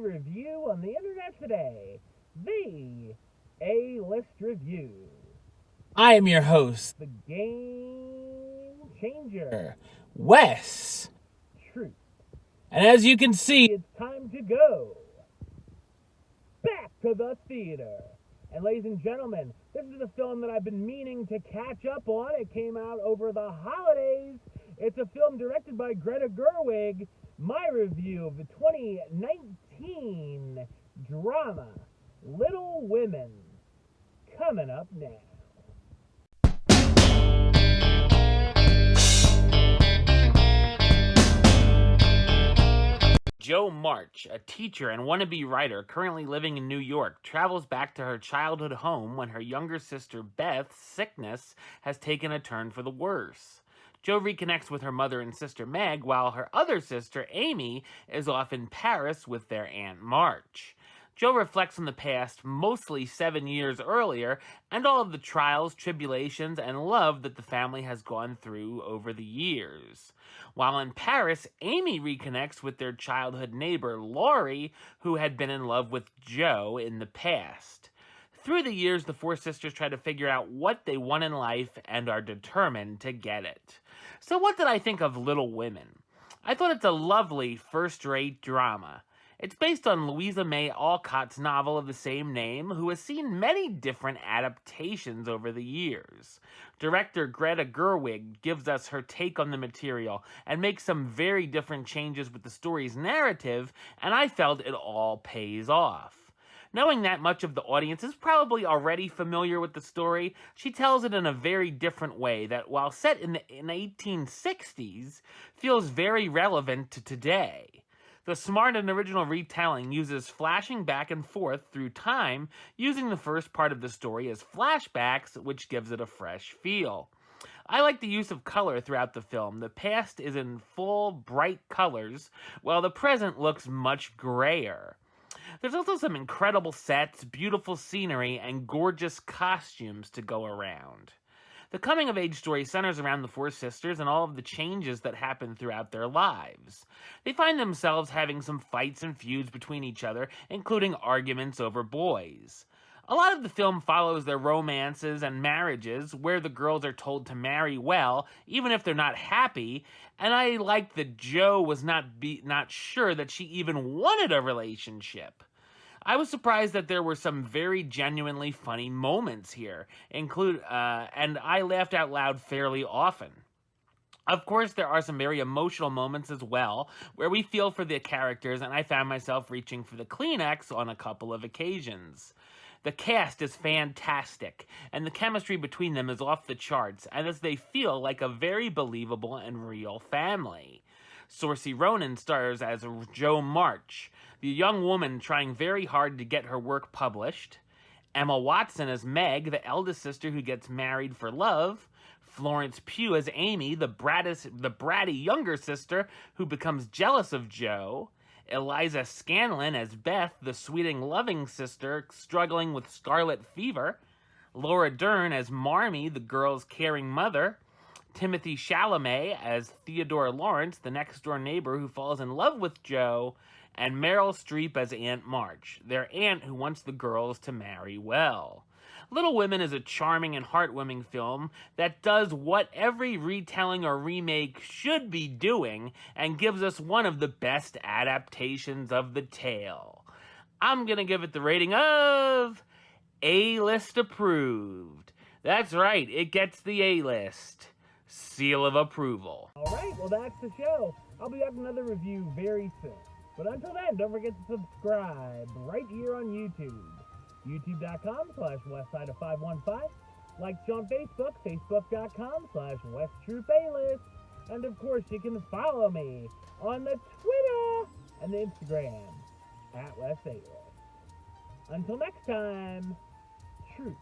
review on the internet today. The A-List Review. I am your host, The Game Changer. Wes. Truth. And as you can see, It's time to go back to the theater. And ladies and gentlemen, this is a film that I've been meaning to catch up on. It came out over the holidays. It's a film directed by Greta Gerwig. My review of the 2019 drama, Little Women, coming up now. Jo March, a teacher and wannabe writer currently living in New York, travels back to her childhood home when her younger sister Beth's sickness has taken a turn for the worse. Jo reconnects with her mother and sister Meg, while her other sister Amy is off in Paris with their Aunt March. Jo reflects on the past, mostly 7 years earlier, and all of the trials, tribulations, and love that the family has gone through over the years. While in Paris, Amy reconnects with their childhood neighbor, Laurie, who had been in love with Jo in the past. Through the years, the four sisters try to figure out what they want in life and are determined to get it. So what did I think of Little Women? I thought it's a lovely, first-rate drama. It's based on Louisa May Alcott's novel of the same name, who has seen many different adaptations over the years. Director Greta Gerwig gives us her take on the material and makes some very different changes with the story's narrative, and I felt it all pays off. Knowing that much of the audience is probably already familiar with the story, she tells it in a very different way that, while set in the 1860s, feels very relevant to today. The smart and original retelling uses flashing back and forth through time, using the first part of the story as flashbacks, which gives it a fresh feel. I like the use of color throughout the film. The past is in full, bright colors, while the present looks much grayer. There's also some incredible sets, beautiful scenery, and gorgeous costumes to go around. The coming-of-age story centers around the four sisters and all of the changes that happen throughout their lives. They find themselves having some fights and feuds between each other, including arguments over boys. A lot of the film follows their romances and marriages, where the girls are told to marry well, even if they're not happy, and I like that Jo was not sure that she even wanted a relationship. I was surprised that there were some very genuinely funny moments here, and I laughed out loud fairly often. Of course, there are some very emotional moments as well, where we feel for the characters, and I found myself reaching for the Kleenex on a couple of occasions. The cast is fantastic, and the chemistry between them is off the charts, as they feel like a very believable and real family. Saoirse Ronan stars as Jo March, the young woman trying very hard to get her work published. Emma Watson as Meg, the eldest sister who gets married for love. Florence Pugh as Amy, the bratty younger sister who becomes jealous of Jo. Eliza Scanlon as Beth, the sweet and loving sister struggling with scarlet fever. Laura Dern as Marmee, the girl's caring mother. Timothée Chalamet as Theodore Lawrence, the next-door neighbor who falls in love with Jo. And Meryl Streep as Aunt March, their aunt who wants the girls to marry well. Little Women is a charming and heartwarming film that does what every retelling or remake should be doing and gives us one of the best adaptations of the tale. I'm going to give it the rating of A-List approved. That's right, it gets the A-List seal of approval. Alright, well that's the show. I'll be up with another review very soon. But until then, don't forget to subscribe right here on YouTube. YouTube.com/WestsideOf515. Like on Facebook, Facebook.com/WestTruthAlist. And of course, you can follow me on the Twitter and the Instagram @WestAlist. Until next time, truth.